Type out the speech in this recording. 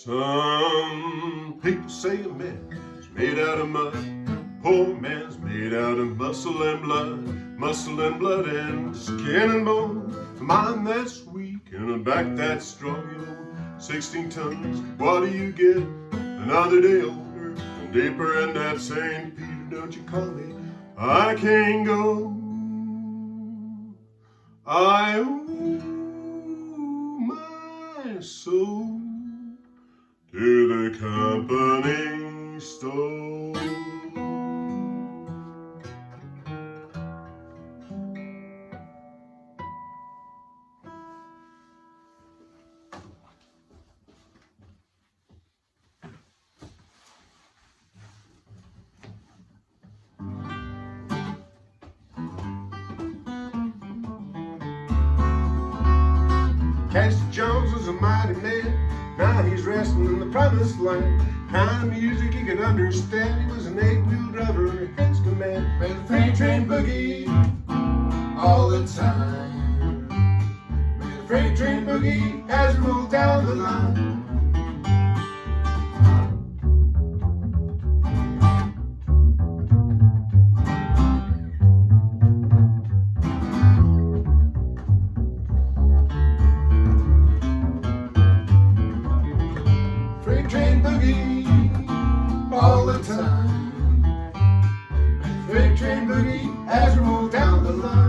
Some people say a man's made out of mud. Poor man's made out of muscle and blood and skin and bone. A mind that's weak and a back that's strong, you know. 16 tons, what do you get? Another day older and deeper in that St. Peter, don't you call me? I can't go. I owe my soul to the company store. Cassie Jones was a mighty man. Now he's resting in the promised land. Kind of music he could understand. He was an 8-wheel driver in his command. Made a freight train boogie all the time. Made a freight train boogie as we rolled down the line. Train boogie all the time. Freight train boogie as we roll down the line.